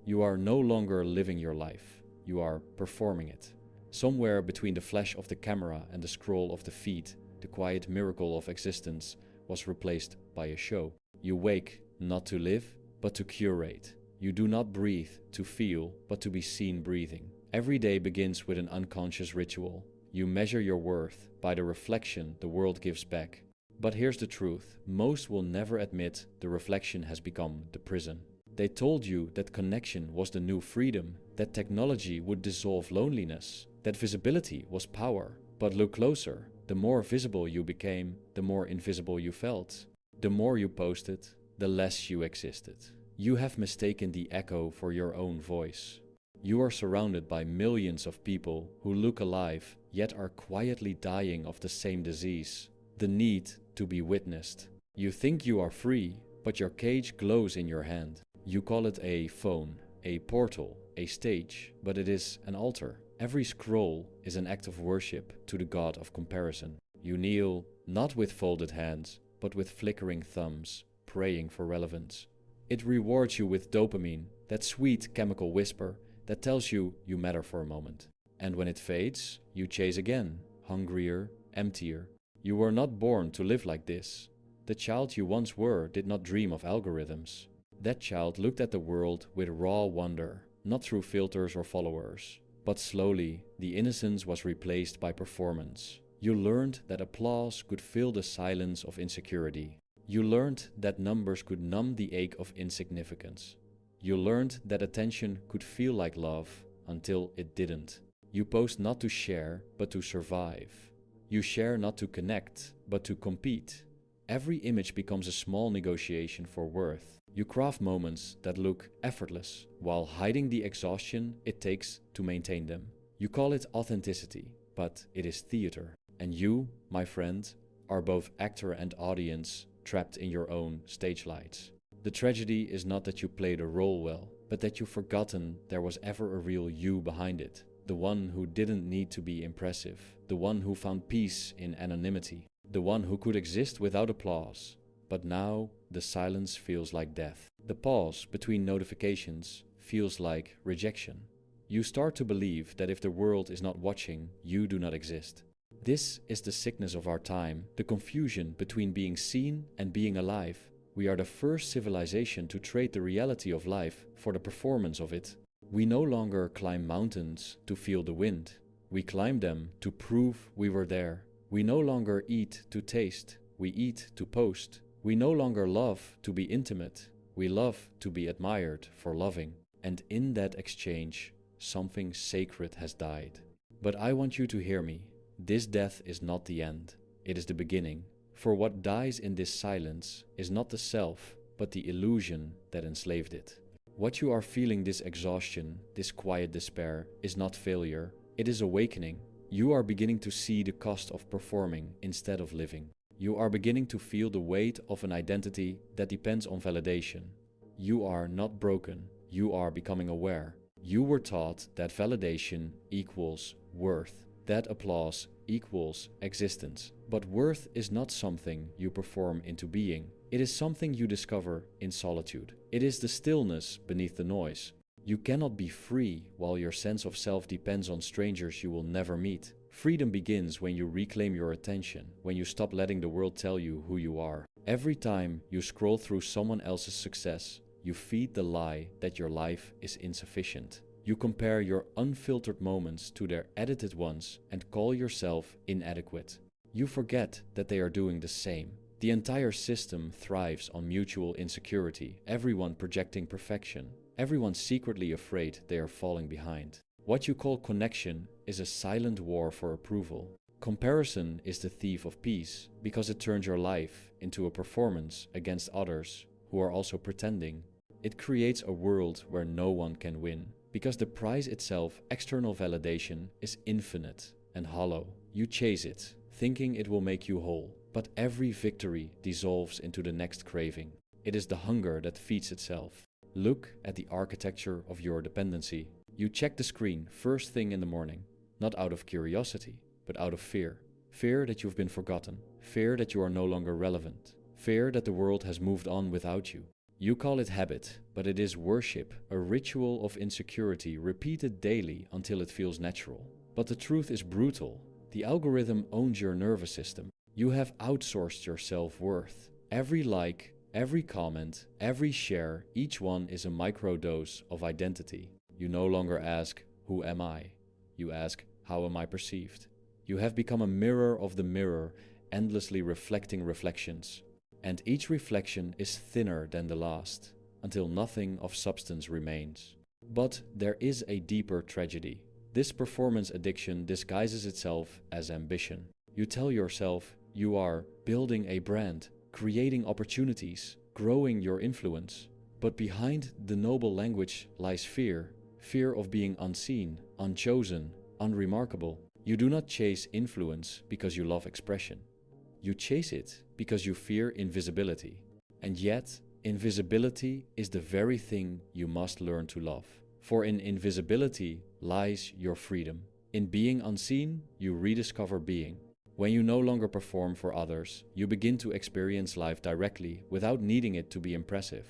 You are no longer living your life, you are performing it. Somewhere between the flash of the camera and the scroll of the feed, the quiet miracle of existence was replaced by a show. You wake not to live, but to curate. You do not breathe to feel, but to be seen breathing. Every day begins with an unconscious ritual. You measure your worth by the reflection the world gives back. But here's the truth, most will never admit the reflection has become the prison. They told you that connection was the new freedom, that technology would dissolve loneliness, that visibility was power. But look closer, the more visible you became, the more invisible you felt. The more you posted, the less you existed. You have mistaken the echo for your own voice. You are surrounded by millions of people who look alive, yet are quietly dying of the same disease, the need to be witnessed. You think you are free, but your cage glows in your hand. You call it a phone, a portal, a stage, but it is an altar. Every scroll is an act of worship to the god of comparison. You kneel, not with folded hands, but with flickering thumbs, praying for relevance. It rewards you with dopamine, that sweet chemical whisper that tells you you matter for a moment. And when it fades, you chase again, hungrier, emptier. You were not born to live like this. The child you once were did not dream of algorithms. That child looked at the world with raw wonder, not through filters or followers. But slowly, the innocence was replaced by performance. You learned that applause could fill the silence of insecurity. You learned that numbers could numb the ache of insignificance. You learned that attention could feel like love until it didn't. You post not to share, but to survive. You share not to connect, but to compete. Every image becomes a small negotiation for worth. You craft moments that look effortless, while hiding the exhaustion it takes to maintain them. You call it authenticity, but it is theater. And you, my friend, are both actor and audience, trapped in your own stage lights. The tragedy is not that you played a role well, but that you've forgotten there was ever a real you behind it. The one who didn't need to be impressive, the one who found peace in anonymity, the one who could exist without applause. But now, the silence feels like death. The pause between notifications feels like rejection. You start to believe that if the world is not watching, you do not exist. This is the sickness of our time, the confusion between being seen and being alive. We are the first civilization to trade the reality of life for the performance of it. We no longer climb mountains to feel the wind. We climb them to prove we were there. We no longer eat to taste. We eat to post. We no longer love to be intimate. We love to be admired for loving. And in that exchange, something sacred has died. But I want you to hear me. This death is not the end. It is the beginning. For what dies in this silence is not the self, but the illusion that enslaved it. What you are feeling, this exhaustion, this quiet despair, is not failure. It is awakening. You are beginning to see the cost of performing instead of living. You are beginning to feel the weight of an identity that depends on validation. You are not broken. You are becoming aware. You were taught that validation equals worth, that applause equals existence. But worth is not something you perform into being. It is something you discover in solitude. It is the stillness beneath the noise. You cannot be free while your sense of self depends on strangers you will never meet. Freedom begins when you reclaim your attention, when you stop letting the world tell you who you are. Every time you scroll through someone else's success, you feed the lie that your life is insufficient. You compare your unfiltered moments to their edited ones and call yourself inadequate. You forget that they are doing the same. The entire system thrives on mutual insecurity, everyone projecting perfection, everyone secretly afraid they are falling behind. What you call connection is a silent war for approval. Comparison is the thief of peace because it turns your life into a performance against others who are also pretending. It creates a world where no one can win because the prize itself, external validation, is infinite and hollow. You chase it, thinking it will make you whole, but every victory dissolves into the next craving. It is the hunger that feeds itself. Look at the architecture of your dependency. You check the screen first thing in the morning, not out of curiosity, but out of fear. Fear that you've been forgotten. Fear that you are no longer relevant. Fear that the world has moved on without you. You call it habit, but it is worship, a ritual of insecurity repeated daily until it feels natural. But the truth is brutal. The algorithm owns your nervous system. You have outsourced your self-worth. Every like, every comment, every share, each one is a microdose of identity. You no longer ask, "Who am I?" You ask, "How am I perceived?" You have become a mirror of the mirror, endlessly reflecting reflections. And each reflection is thinner than the last, until nothing of substance remains. But there is a deeper tragedy. This performance addiction disguises itself as ambition. You tell yourself you are building a brand, creating opportunities, growing your influence. But behind the noble language lies fear, fear of being unseen, unchosen, unremarkable. You do not chase influence because you love expression. You chase it because you fear invisibility. And yet, invisibility is the very thing you must learn to love. For in invisibility lies your freedom. In being unseen, you rediscover being. When you no longer perform for others, you begin to experience life directly without needing it to be impressive.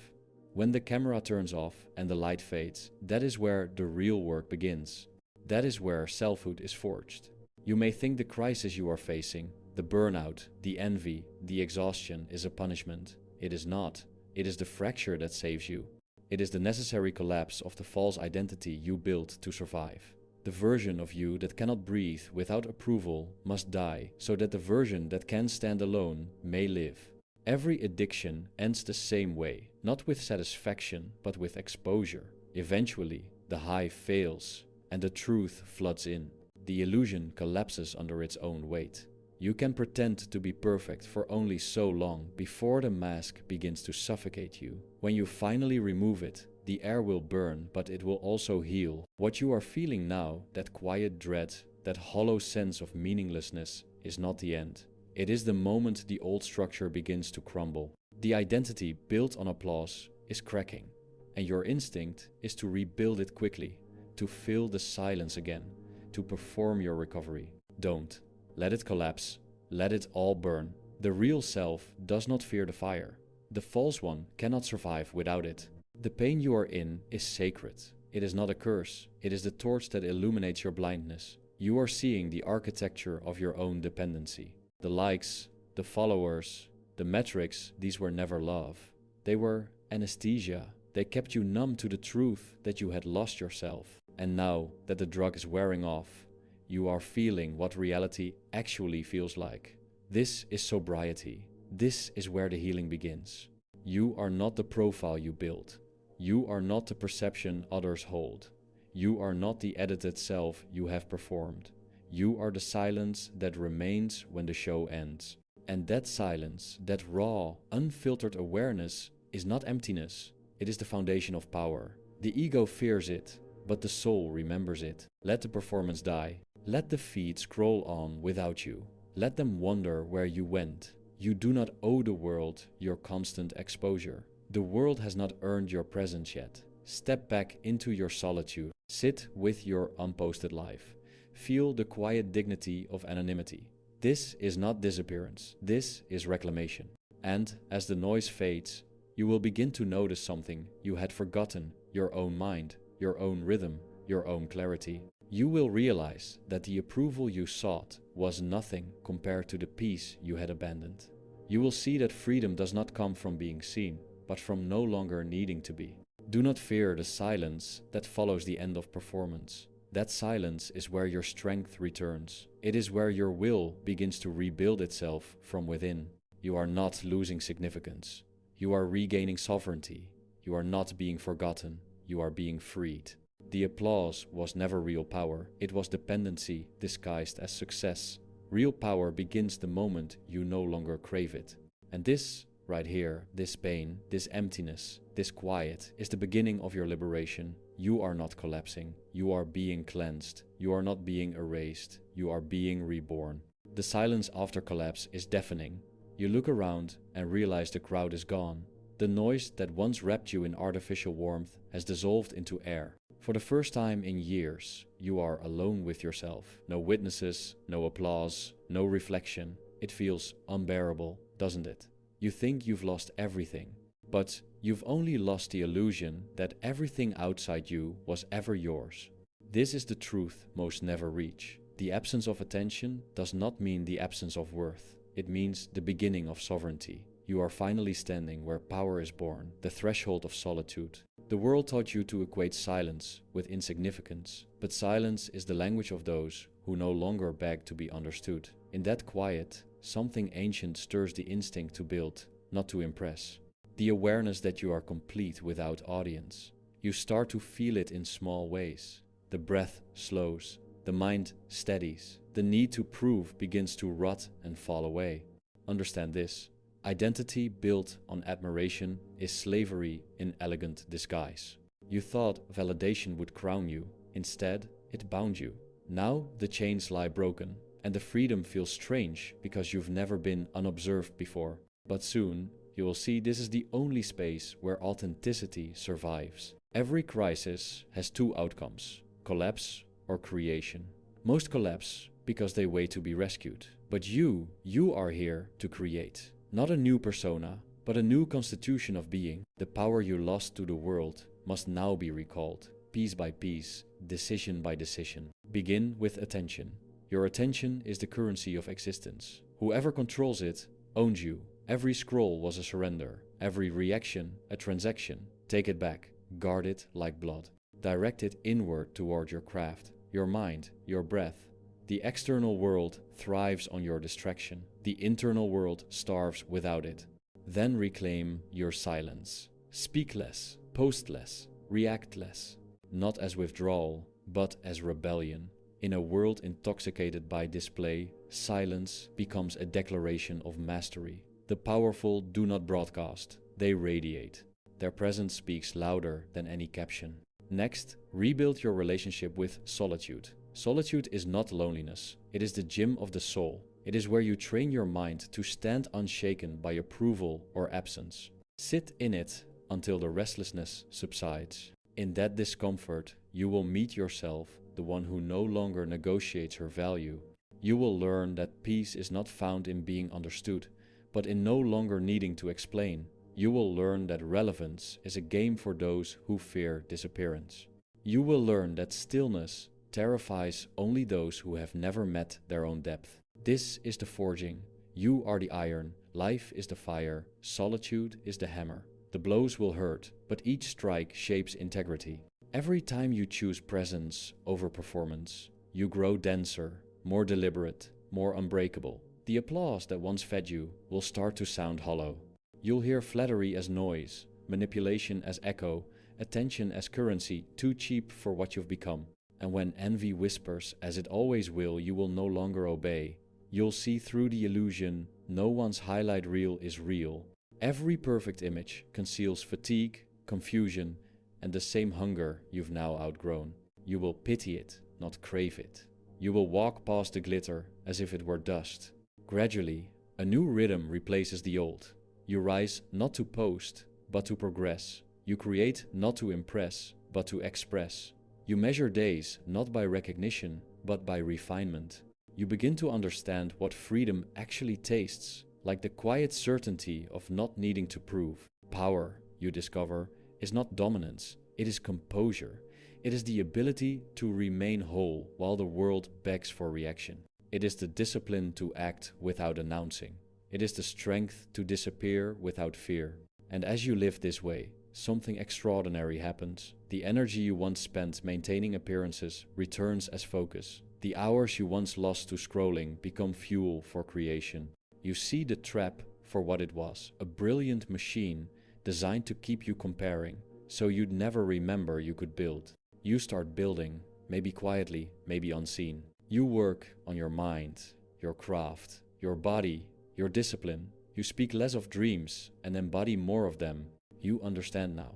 When the camera turns off and the light fades, that is where the real work begins. That is where selfhood is forged. You may think the crisis you are facing, the burnout, the envy, the exhaustion is a punishment. It is not. It is the fracture that saves you. It is the necessary collapse of the false identity you built to survive. The version of you that cannot breathe without approval must die, so that the version that can stand alone may live. Every addiction ends the same way, not with satisfaction, but with exposure. Eventually, the high fails, and the truth floods in. The illusion collapses under its own weight. You can pretend to be perfect for only so long before the mask begins to suffocate you. When you finally remove it, the air will burn, but it will also heal. What you are feeling now, that quiet dread, that hollow sense of meaninglessness, is not the end. It is the moment the old structure begins to crumble. The identity built on applause is cracking, and your instinct is to rebuild it quickly, to fill the silence again, to perform your recovery. Don't. Let it collapse. Let it all burn. The real self does not fear the fire. The false one cannot survive without it. The pain you are in is sacred. It is not a curse. It is the torch that illuminates your blindness. You are seeing the architecture of your own dependency. The likes, the followers, the metrics, these were never love. They were anesthesia. They kept you numb to the truth that you had lost yourself. And now that the drug is wearing off, you are feeling what reality actually feels like. This is sobriety. This is where the healing begins. You are not the profile you build. You are not the perception others hold. You are not the edited self you have performed. You are the silence that remains when the show ends. And that silence, that raw, unfiltered awareness, is not emptiness. It is the foundation of power. The ego fears it, but the soul remembers it. Let the performance die. Let the feed scroll on without you. Let them wonder where you went. You do not owe the world your constant exposure. The world has not earned your presence yet. Step back into your solitude. Sit with your unposted life. Feel the quiet dignity of anonymity. This is not disappearance. This is reclamation. And as the noise fades, you will begin to notice something you had forgotten: your own mind, your own rhythm, your own clarity. You will realize that the approval you sought was nothing compared to the peace you had abandoned. You will see that freedom does not come from being seen, but from no longer needing to be. Do not fear the silence that follows the end of performance. That silence is where your strength returns. It is where your will begins to rebuild itself from within. You are not losing significance. You are regaining sovereignty. You are not being forgotten. You are being freed. The applause was never real power. It was dependency disguised as success. Real power begins the moment you no longer crave it. And this, right here, this pain, this emptiness, this quiet, is the beginning of your liberation. You are not collapsing. You are being cleansed. You are not being erased. You are being reborn. The silence after collapse is deafening. You look around and realize the crowd is gone. The noise that once wrapped you in artificial warmth has dissolved into air. For the first time in years, you are alone with yourself. No witnesses, no applause, no reflection. It feels unbearable, doesn't it? You think you've lost everything. But you've only lost the illusion that everything outside you was ever yours. This is the truth most never reach. The absence of attention does not mean the absence of worth. It means the beginning of sovereignty. You are finally standing where power is born, the threshold of solitude. The world taught you to equate silence with insignificance, but silence is the language of those who no longer beg to be understood. In that quiet, something ancient stirs the instinct to build, not to impress. The awareness that you are complete without audience. You start to feel it in small ways. The breath slows, the mind steadies, the need to prove begins to rot and fall away. Understand this. Identity built on admiration is slavery in elegant disguise. You thought validation would crown you. Instead, it bound you. Now the chains lie broken, and the freedom feels strange because you've never been unobserved before. But soon, you will see this is the only space where authenticity survives. Every crisis has two outcomes: collapse or creation. Most collapse because they wait to be rescued. But you are here to create. Not a new persona, but a new constitution of being. The power you lost to the world must now be recalled, piece by piece, decision by decision. Begin with attention. Your attention is the currency of existence. Whoever controls it owns you. Every scroll was a surrender, every reaction a transaction. Take it back, guard it like blood. Direct it inward toward your craft, your mind, your breath. The external world thrives on your distraction. The internal world starves without it. Then reclaim your silence. Speak less, post less, react less. Not as withdrawal, but as rebellion. In a world intoxicated by display, silence becomes a declaration of mastery. The powerful do not broadcast, they radiate. Their presence speaks louder than any caption. Next, rebuild your relationship with solitude. Solitude is not loneliness, it is the gym of the soul. It is where you train your mind to stand unshaken by approval or absence. Sit in it until the restlessness subsides. In that discomfort, you will meet yourself, the one who no longer negotiates her value. You will learn that peace is not found in being understood, but in no longer needing to explain. You will learn that relevance is a game for those who fear disappearance. You will learn that stillness terrifies only those who have never met their own depth. This is the forging. You are the iron, life is the fire, solitude is the hammer. The blows will hurt, but each strike shapes integrity. Every time you choose presence over performance, you grow denser, more deliberate, more unbreakable. The applause that once fed you will start to sound hollow. You'll hear flattery as noise, manipulation as echo, attention as currency too cheap for what you've become. And when envy whispers, as it always will, you will no longer obey. You'll see through the illusion no one's highlight reel is real. Every perfect image conceals fatigue, confusion, and the same hunger you've now outgrown. You will pity it, not crave it. You will walk past the glitter as if it were dust. Gradually, a new rhythm replaces the old. You rise not to post, but to progress. You create not to impress, but to express. You measure days not by recognition, but by refinement. You begin to understand what freedom actually tastes, like the quiet certainty of not needing to prove. Power, you discover, is not dominance, it is composure. It is the ability to remain whole while the world begs for reaction. It is the discipline to act without announcing. It is the strength to disappear without fear. And as you live this way, something extraordinary happens. The energy you once spent maintaining appearances returns as focus. The hours you once lost to scrolling become fuel for creation. You see the trap for what it was, a brilliant machine designed to keep you comparing, so you'd never remember you could build. You start building, maybe quietly, maybe unseen. You work on your mind, your craft, your body, your discipline. You speak less of dreams and embody more of them. You understand now.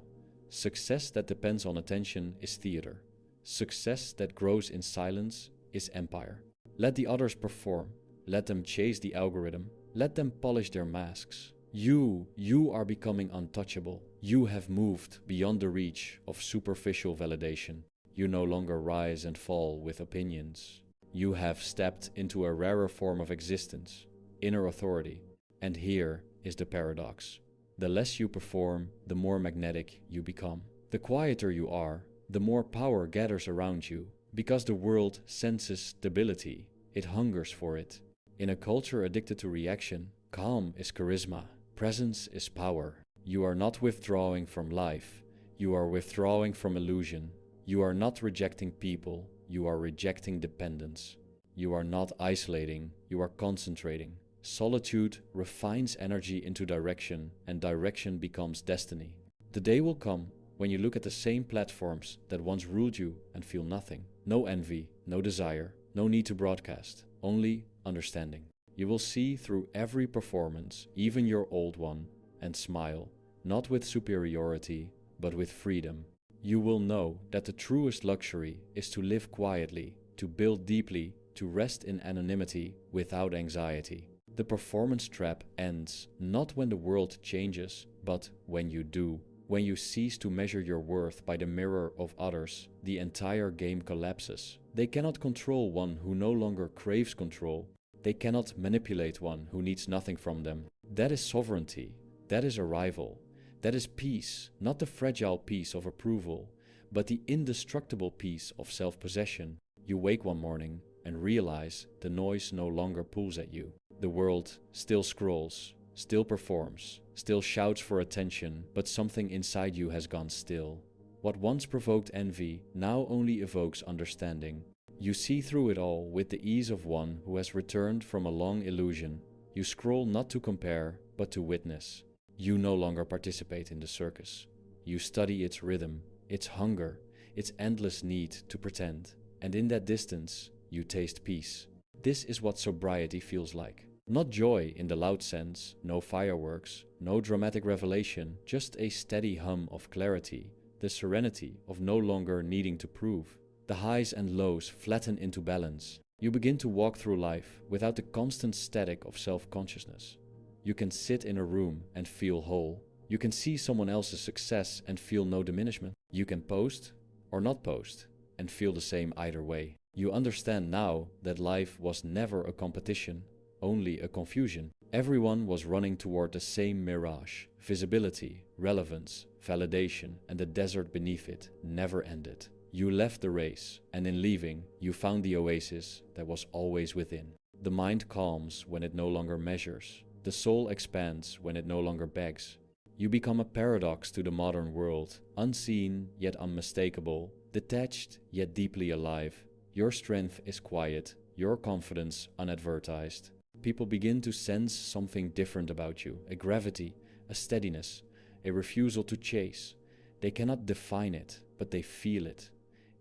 Success that depends on attention is theater. Success that grows in silence is empire. Let the others perform. Let them chase the algorithm. Let them polish their masks. You are becoming untouchable. You have moved beyond the reach of superficial validation. You no longer rise and fall with opinions. You have stepped into a rarer form of existence, inner authority. And here is the paradox. The less you perform, the more magnetic you become. The quieter you are, the more power gathers around you, because the world senses stability. It hungers for it. In a culture addicted to reaction, calm is charisma, presence is power. You are not withdrawing from life, you are withdrawing from illusion. You are not rejecting people, you are rejecting dependence. You are not isolating, you are concentrating. Solitude refines energy into direction, and direction becomes destiny. The day will come when you look at the same platforms that once ruled you and feel nothing. No envy, no desire, no need to broadcast, only understanding. You will see through every performance, even your old one, and smile, not with superiority, but with freedom. You will know that the truest luxury is to live quietly, to build deeply, to rest in anonymity without anxiety. The performance trap ends not when the world changes, but when you do. When you cease to measure your worth by the mirror of others, the entire game collapses. They cannot control one who no longer craves control. They cannot manipulate one who needs nothing from them. That is sovereignty. That is arrival. That is peace, not the fragile peace of approval, but the indestructible peace of self-possession. You wake one morning and realize the noise no longer pulls at you. The world still scrolls, still performs, still shouts for attention, but something inside you has gone still. What once provoked envy now only evokes understanding. You see through it all with the ease of one who has returned from a long illusion. You scroll not to compare, but to witness. You no longer participate in the circus. You study its rhythm, its hunger, its endless need to pretend. And in that distance, you taste peace. This is what sobriety feels like. Not joy in the loud sense, no fireworks, no dramatic revelation, just a steady hum of clarity, the serenity of no longer needing to prove. The highs and lows flatten into balance. You begin to walk through life without the constant static of self-consciousness. You can sit in a room and feel whole. You can see someone else's success and feel no diminishment. You can post or not post and feel the same either way. You understand now that life was never a competition, only a confusion. Everyone was running toward the same mirage. Visibility, relevance, validation, and the desert beneath it never ended. You left the race, and in leaving, you found the oasis that was always within. The mind calms when it no longer measures. The soul expands when it no longer begs. You become a paradox to the modern world, unseen yet unmistakable, detached yet deeply alive. Your strength is quiet, your confidence unadvertised. People begin to sense something different about you, a gravity, a steadiness, a refusal to chase. They cannot define it, but they feel it.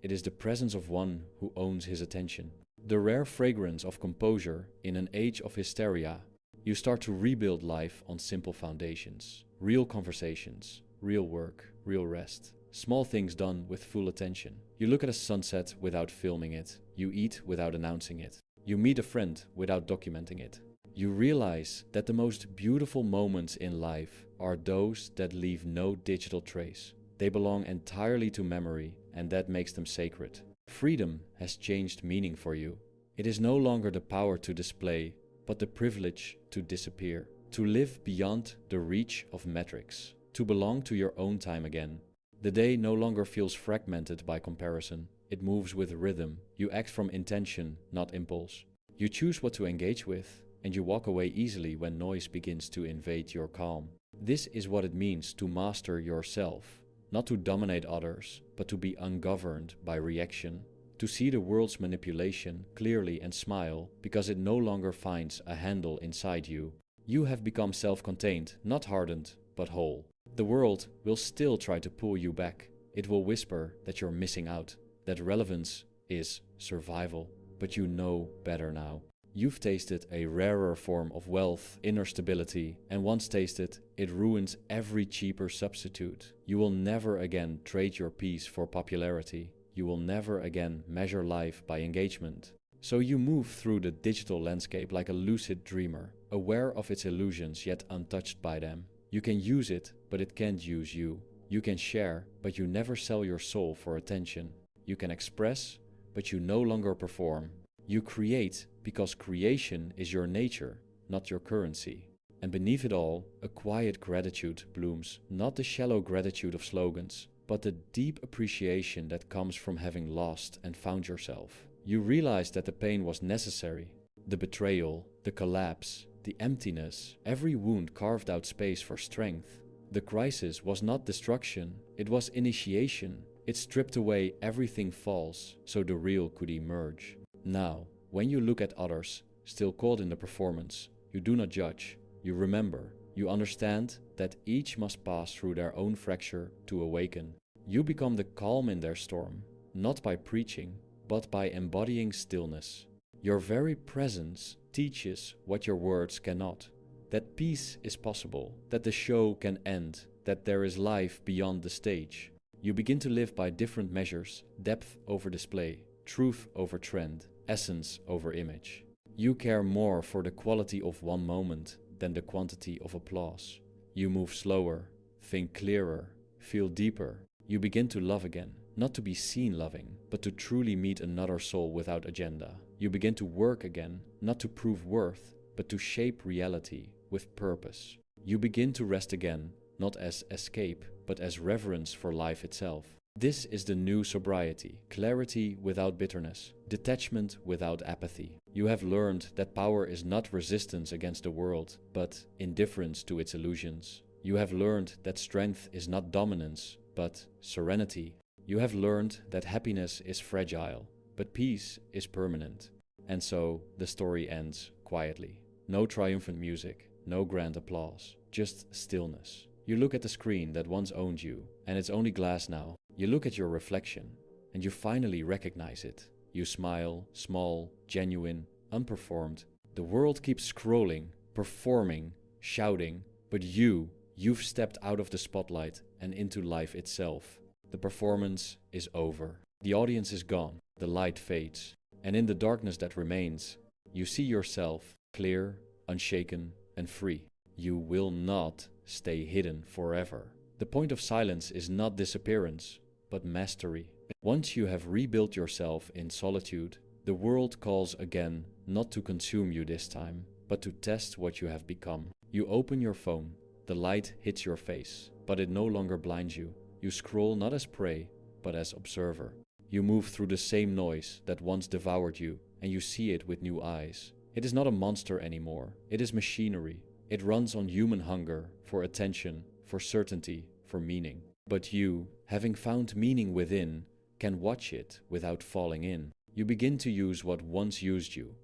It is the presence of one who owns his attention. The rare fragrance of composure in an age of hysteria. You start to rebuild life on simple foundations. Real conversations, real work, real rest. Small things done with full attention. You look at a sunset without filming it. You eat without announcing it. You meet a friend without documenting it. You realize that the most beautiful moments in life are those that leave no digital trace. They belong entirely to memory, and that makes them sacred. Freedom has changed meaning for you. It is no longer the power to display, but the privilege to disappear, to live beyond the reach of metrics, to belong to your own time again. The day no longer feels fragmented by comparison. It moves with rhythm. You act from intention, not impulse. You choose what to engage with, and you walk away easily when noise begins to invade your calm. This is what it means to master yourself, not to dominate others, but to be ungoverned by reaction, to see the world's manipulation clearly and smile because it no longer finds a handle inside you. You have become self-contained, not hardened, but whole. The world will still try to pull you back. It will whisper that you're missing out, that relevance is survival, but you know better now. You've tasted a rarer form of wealth, inner stability, and once tasted, it ruins every cheaper substitute. You will never again trade your peace for popularity. You will never again measure life by engagement. So you move through the digital landscape like a lucid dreamer, aware of its illusions yet untouched by them. You can use it, but it can't use you. You can share, but you never sell your soul for attention. You can express, but you no longer perform. You create because creation is your nature, not your currency. And beneath it all, a quiet gratitude blooms, not the shallow gratitude of slogans, but the deep appreciation that comes from having lost and found yourself. You realize that the pain was necessary. The betrayal, the collapse, the emptiness, every wound carved out space for strength. The crisis was not destruction, it was initiation. It stripped away everything false, so the real could emerge. Now, when you look at others, still caught in the performance, you do not judge, you remember, you understand that each must pass through their own fracture to awaken. You become the calm in their storm, not by preaching, but by embodying stillness. Your very presence teaches what your words cannot. That peace is possible, that the show can end, that there is life beyond the stage. You begin to live by different measures, depth over display, truth over trend, essence over image. You care more for the quality of one moment than the quantity of applause. You move slower, think clearer, feel deeper. You begin to love again, not to be seen loving, but to truly meet another soul without agenda. You begin to work again, not to prove worth, but to shape reality with purpose. You begin to rest again, not as escape, but as reverence for life itself. This is the new sobriety, clarity without bitterness, detachment without apathy. You have learned that power is not resistance against the world, but indifference to its illusions. You have learned that strength is not dominance, but serenity. You have learned that happiness is fragile, but peace is permanent. And so the story ends quietly. No triumphant music, no grand applause, just stillness. You look at the screen that once owned you, and it's only glass now. You look at your reflection, and you finally recognize it. You smile, small, genuine, unperformed. The world keeps scrolling, performing, shouting, but you've stepped out of the spotlight and into life itself. The performance is over. The audience is gone. The light fades. And in the darkness that remains, you see yourself clear, unshaken, and free. You will not stay hidden forever. The point of silence is not disappearance, but mastery. Once you have rebuilt yourself in solitude, the world calls again, not to consume you this time, but to test what you have become. You open your phone, the light hits your face, but it no longer blinds you. You scroll not as prey, but as observer. You move through the same noise that once devoured you, and you see it with new eyes. It is not a monster anymore, it is machinery. It runs on human hunger for attention, for certainty, for meaning. But you, having found meaning within, can watch it without falling in. You begin to use what once used you.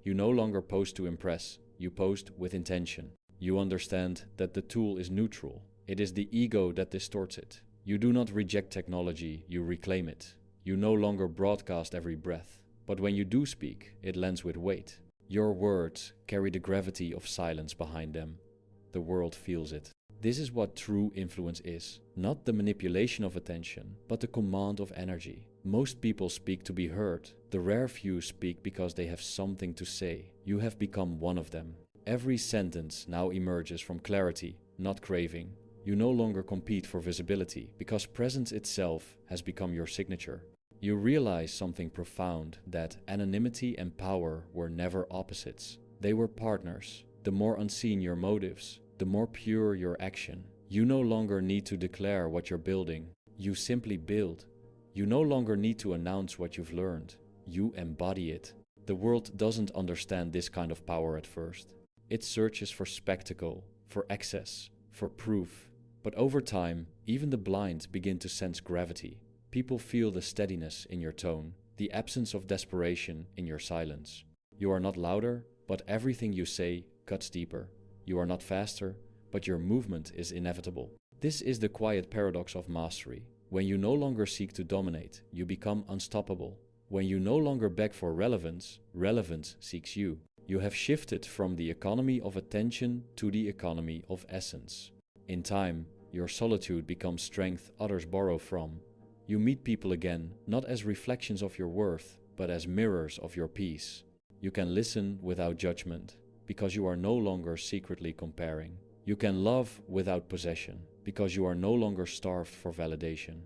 You no longer post to impress, you post with intention. You understand that the tool is neutral. It is the ego that distorts it. You do not reject technology, you reclaim it. You no longer broadcast every breath, but when you do speak, it lands with weight. Your words carry the gravity of silence behind them. The world feels it. This is what true influence is. Not the manipulation of attention, but the command of energy. Most people speak to be heard. The rare few speak because they have something to say. You have become one of them. Every sentence now emerges from clarity, not craving. You no longer compete for visibility, because presence itself has become your signature. You realize something profound, that anonymity and power were never opposites. They were partners. The more unseen your motives, the more pure your action. You no longer need to declare what you're building. You simply build. You no longer need to announce what you've learned. You embody it. The world doesn't understand this kind of power at first. It searches for spectacle, for access, for proof. But over time, even the blind begin to sense gravity. People feel the steadiness in your tone, the absence of desperation in your silence. You are not louder, but everything you say cuts deeper. You are not faster, but your movement is inevitable. This is the quiet paradox of mastery. When you no longer seek to dominate, you become unstoppable. When you no longer beg for relevance, relevance seeks you. You have shifted from the economy of attention to the economy of essence. In time, your solitude becomes strength others borrow from. You meet people again, not as reflections of your worth, but as mirrors of your peace. You can listen without judgment, because you are no longer secretly comparing. You can love without possession, because you are no longer starved for validation.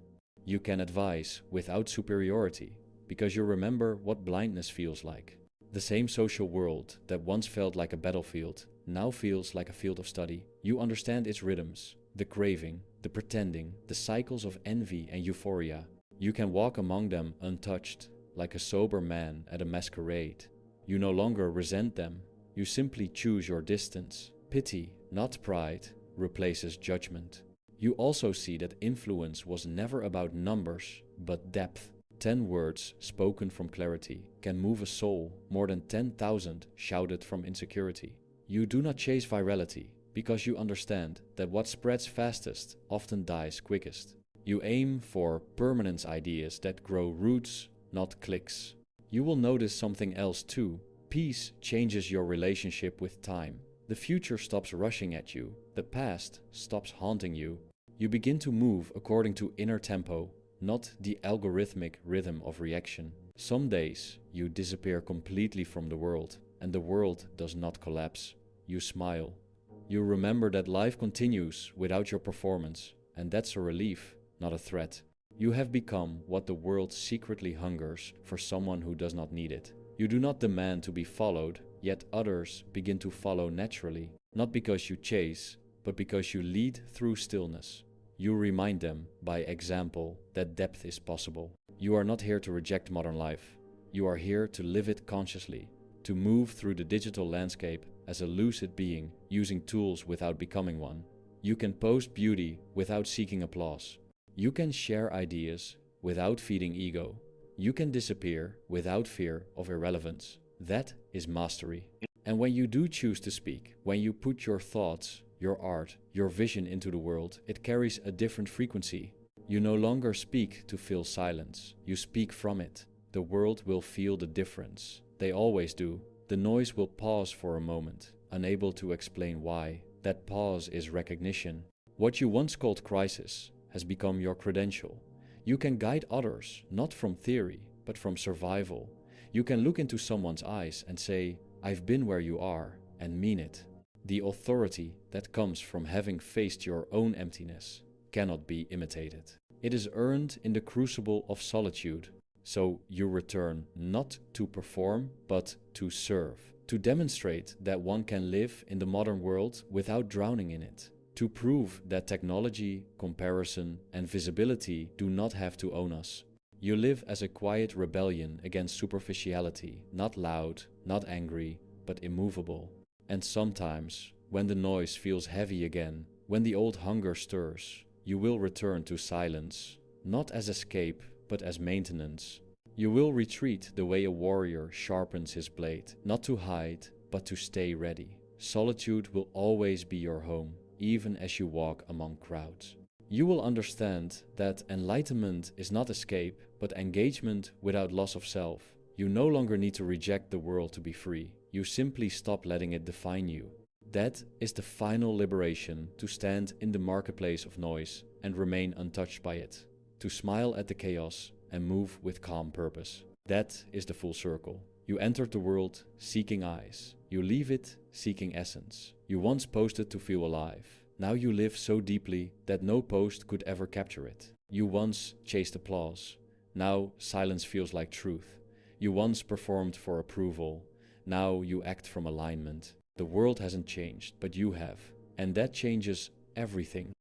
You can advise without superiority, because you remember what blindness feels like. The same social world that once felt like a battlefield now feels like a field of study. You understand its rhythms, the craving, the pretending, the cycles of envy and euphoria. You can walk among them untouched, like a sober man at a masquerade. You no longer resent them, you simply choose your distance. Pity, not pride, replaces judgment. You also see that influence was never about numbers, but depth. 10 words spoken from clarity can move a soul more than 10,000 shouted from insecurity. You do not chase virality, because you understand that what spreads fastest often dies quickest. You aim for permanence ideas that grow roots, not clicks. You will notice something else too. Peace changes your relationship with time. The future stops rushing at you. The past stops haunting you. You begin to move according to inner tempo, not the algorithmic rhythm of reaction. Some days you disappear completely from the world, and the world does not collapse. You smile. You remember that life continues without your performance, and that's a relief, not a threat. You have become what the world secretly hungers for, someone who does not need it. You do not demand to be followed, yet others begin to follow naturally, not because you chase, but because you lead through stillness. You remind them, by example, that depth is possible. You are not here to reject modern life. You are here to live it consciously, to move through the digital landscape as a lucid being, using tools without becoming one. You can post beauty without seeking applause. You can share ideas without feeding ego. You can disappear without fear of irrelevance. That is mastery. And when you do choose to speak, when you put your thoughts, your art, your vision into the world, it carries a different frequency. You no longer speak to fill silence. You speak from it. The world will feel the difference. They always do. The noise will pause for a moment, unable to explain why. That pause is recognition. What you once called crisis has become your credential. You can guide others, not from theory, but from survival. You can look into someone's eyes and say, "I've been where you are," and mean it. The authority that comes from having faced your own emptiness cannot be imitated. It is earned in the crucible of solitude. So you return not to perform, but to serve. To demonstrate that one can live in the modern world without drowning in it. To prove that technology, comparison, and visibility do not have to own us. You live as a quiet rebellion against superficiality, not loud, not angry, but immovable. And sometimes, when the noise feels heavy again, when the old hunger stirs, you will return to silence, not as escape, but as maintenance. You will retreat the way a warrior sharpens his blade, not to hide, but to stay ready. Solitude will always be your home, even as you walk among crowds. You will understand that enlightenment is not escape, but engagement without loss of self. You no longer need to reject the world to be free. You simply stop letting it define you. That is the final liberation, to stand in the marketplace of noise and remain untouched by it. To smile at the chaos and move with calm purpose. That is the full circle. You entered the world seeking eyes. You leave it seeking essence. You once posted to feel alive. Now you live so deeply that no post could ever capture it. You once chased applause. Now silence feels like truth. You once performed for approval. Now you act from alignment. The world hasn't changed, but you have. And that changes everything.